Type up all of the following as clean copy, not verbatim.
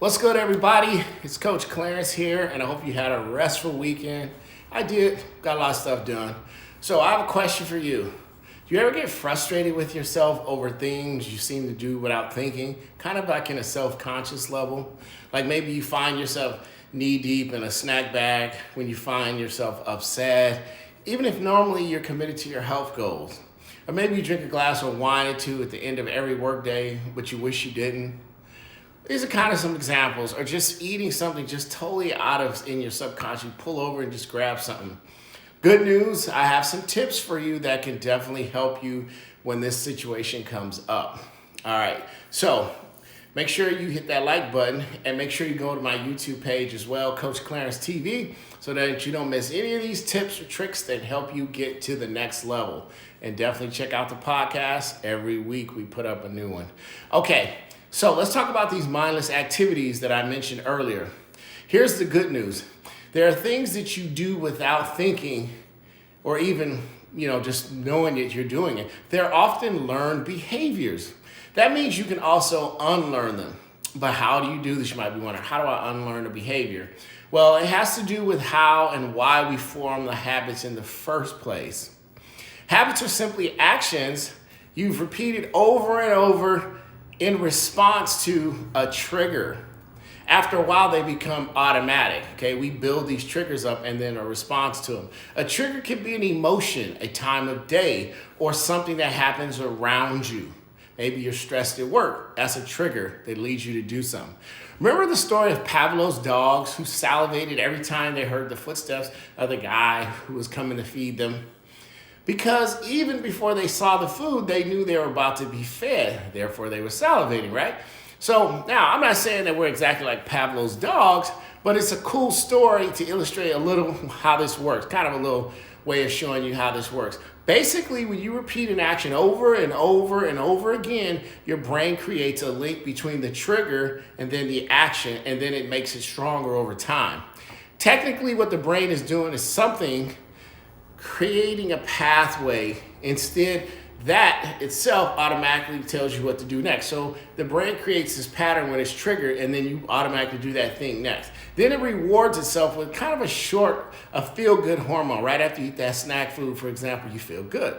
What's good, everybody? It's Coach Clarence here, and I hope you had a restful weekend. I did, got a lot of stuff done. So I have a question for you. Do you ever get frustrated with yourself over things you seem to do without thinking, kind of like in a self-conscious level? Like maybe you find yourself knee-deep in a snack bag when you find yourself upset, even if normally you're committed to your health goals. Or maybe you drink a glass of wine or two at the end of every workday, but you wish you didn't. These are kind of some examples, or just eating something just totally out of in your subconscious. You pull over and just grab something. Good news, I have some tips for you that can definitely help you when this situation comes up. All right, so make sure you hit that like button and make sure you go to my YouTube page as well, Coach Clarence TV, so that you don't miss any of these tips or tricks that help you get to the next level. And definitely check out the podcast. Every week we put up a new one. Okay. So let's talk about these mindless activities that I mentioned earlier. Here's the good news. There are things that you do without thinking or even, just knowing that you're doing it. They're often learned behaviors. That means you can also unlearn them. But how do you do this? You might be wondering, how do I unlearn a behavior? Well, it has to do with how and why we form the habits in the first place. Habits are simply actions you've repeated over and over in response to a trigger. After a while, they become automatic, okay? We build these triggers up and then a response to them. A trigger can be an emotion, a time of day, or something that happens around you. Maybe you're stressed at work. That's a trigger that leads you to do something. Remember the story of Pavlov's dogs who salivated every time they heard the footsteps of the guy who was coming to feed them? Because even before they saw the food, they knew they were about to be fed. Therefore, they were salivating, right? So now, I'm not saying that we're exactly like Pavlov's dogs, but it's a cool story to illustrate a little how this works. Kind of a little way of showing you how this works. Basically, when you repeat an action over and over and over again, your brain creates a link between the trigger and then the action, and then it makes it stronger over time. Technically, what the brain is doing is something creating a pathway. Instead, that itself automatically tells you what to do next. So the brain creates this pattern when it's triggered, and then you automatically do that thing next. Then it rewards itself with kind of a feel-good hormone. Right after you eat that snack food, for example, you feel good.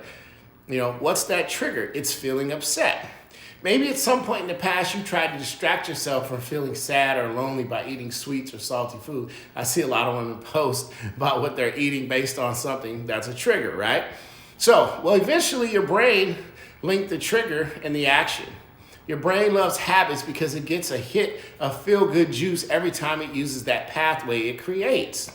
What's that trigger? It's feeling upset. Maybe at some point in the past, you tried to distract yourself from feeling sad or lonely by eating sweets or salty food. I see a lot of women post about what they're eating based on something that's a trigger, right? So, eventually your brain linked the trigger and the action. Your brain loves habits because it gets a hit of feel-good juice every time it uses that pathway it creates.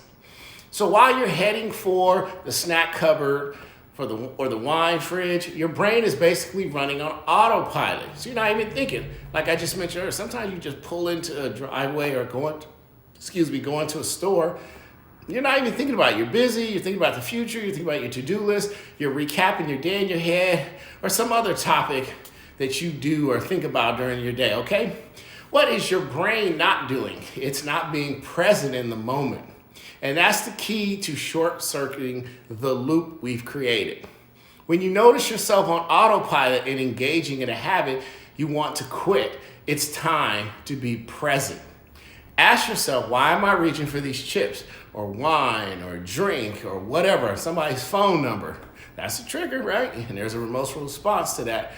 So while you're heading for the snack cupboard, or the wine fridge, your brain is basically running on autopilot. So you're not even thinking. Like I just mentioned earlier, sometimes you just pull into a driveway or go into a store. You're not even thinking about it. You're busy, you're thinking about the future, you're thinking about your to-do list, you're recapping your day in your head, or some other topic that you do or think about during your day, okay? What is your brain not doing? It's not being present in the moment. And that's the key to short-circuiting the loop we've created. When you notice yourself on autopilot and engaging in a habit you want to quit, it's time to be present. Ask yourself, why am I reaching for these chips or wine or drink or whatever, somebody's phone number? That's a trigger, right? And there's a remorseful response to that.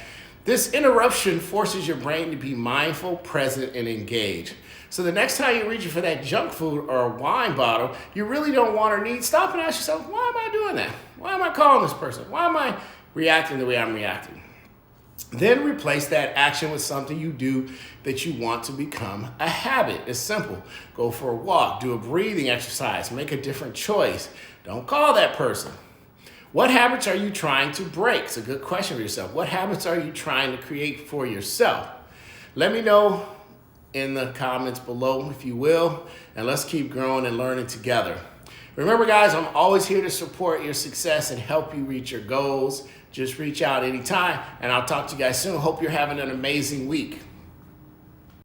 This interruption forces your brain to be mindful, present, and engaged. So the next time you're reaching for that junk food or a wine bottle you really don't want or need, stop and ask yourself, why am I doing that? Why am I calling this person? Why am I reacting the way I'm reacting? Then replace that action with something you do that you want to become a habit. It's simple. Go for a walk, do a breathing exercise, make a different choice. Don't call that person. What habits are you trying to break? It's a good question for yourself. What habits are you trying to create for yourself? Let me know in the comments below, if you will, and let's keep growing and learning together. Remember, guys, I'm always here to support your success and help you reach your goals. Just reach out anytime, and I'll talk to you guys soon. Hope you're having an amazing week.